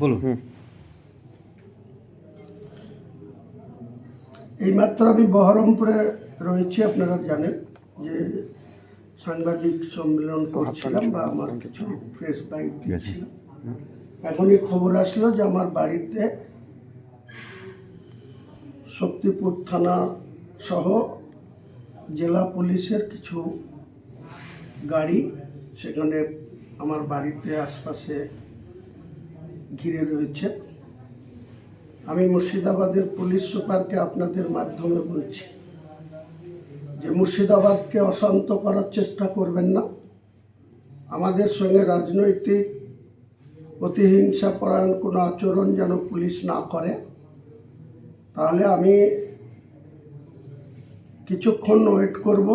বলুন। এইমাত্র আমি বহরমপুরে রয়েছি। আপনারা জানেন যে সাংবাদিক সম্মেলন করছিলাম বা আমার কিছু প্রেস বাইট দিচ্ছিলাম। এখনই খবর আসলো যে আমার বাড়িতে শক্তিপুর থানা সহ জেলা পুলিশের কিছু গাড়ি সেখানে আমার বাড়িতে আশপাশে ঘিরে রয়েছে। আমি মুর্শিদাবাদের পুলিশ সুপারকে আপনাদের মাধ্যমে বলছি যে মুর্শিদাবাদকে অশান্ত করার চেষ্টা করবেন না। আমাদের সঙ্গে রাজনৈতিক প্রতিহিংসা পরায়ণ কোনো আচরণ যেন পুলিশ না করে। তাহলে আমি কিছুক্ষণ ওয়েট করব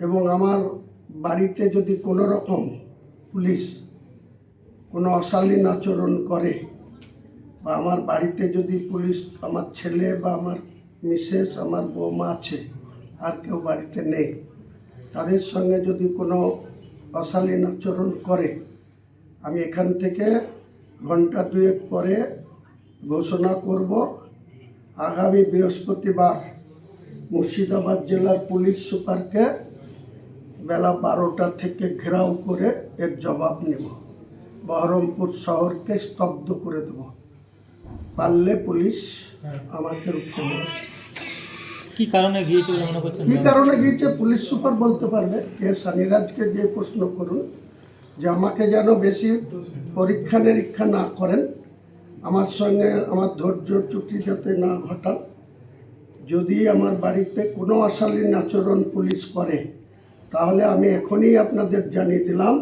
এবং আমার বাড়িতে যদি কোনো রকম পুলিশ কোনো অশালীন আচরণ করে বা আমার বাড়িতে যদি পুলিশ, আমার ছেলে বা আমার মিসেস, আমার বৌমা আছে, আর কেউ বাড়িতে নেই, তাদের সঙ্গে যদি কোনো অশালীন আচরণ করে, আমি এখান থেকে ঘন্টা দুয়েক পরে ঘোষণা করব আগামী বৃহস্পতিবার মুর্শিদাবাদ জেলার পুলিশ সুপারকে বেলা 12টা থেকে ঘেরাও করে এর জবাব নেব। বহরমপুর শহরকে স্তব্ধ করে দেব। পারলে পুলিশ আমাকে রুখে দেবে। কি কারণে গিয়েছিল মনে করছেন? কি কারণে গিয়েছে পুলিশ সুপার বলতে পারবে। কে সানিরাজকে যে প্রশ্ন করুন যে আমাকে যেন বেশি পরীক্ষা নিরীক্ষা না করেন, আমার সঙ্গে আমার ধৈর্য চ্যুতি যাতে না ঘটান। যদি আমার বাড়িতে কোনো অশালীন আচরণ পুলিশ করে তাহলে আমি এখনই আপনাদের জানিয়ে দিলাম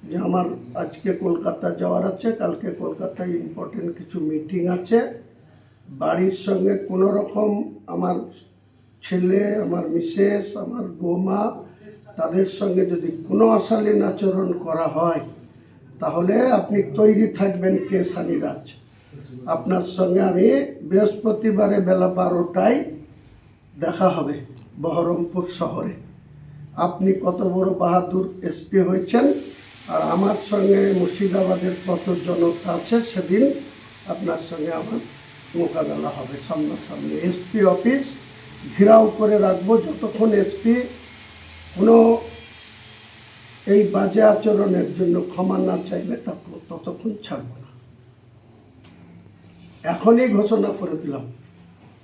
যে আমার আজকে কলকাতা যাওয়ার আছে, কালকে কলকাতায় ইম্পর্টেন্ট কিছু মিটিং আছে। বাড়ির সঙ্গে কোনো রকম আমার ছেলে, আমার মিসেস, আমার বৌমা, তাদের সঙ্গে যদি কোনো অশালীন আচরণ করা হয় তাহলে আপনি তৈরি থাকবেন কে সানিরাজ। আপনার সঙ্গে আমি বৃহস্পতিবারে বেলা 12টায় দেখা হবে বহরমপুর শহরে। আপনি কত বড় বাহাদুর এসপি হয়েছেন আর আমার সঙ্গে মুর্শিদাবাদের কত জনতা আছে, সেদিন আপনার সঙ্গে আমার মোকাবেলা হবে সামনাসামনি। এসপি অফিস ঘেরাও করে রাখবো যতক্ষণ এসপি কোনো এই বাজে আচরণের জন্য ক্ষমা না চাইবে ততক্ষণ ছাড়ব না। এখনই ঘোষণা করে দিলাম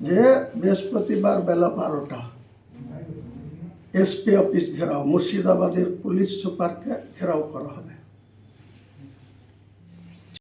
যে বৃহস্পতিবার বেলা 12টা এসপি অফিস ঘেরাও, মুর্শিদাবাদের পুলিশ সুপারকে ঘেরাও করা হবে।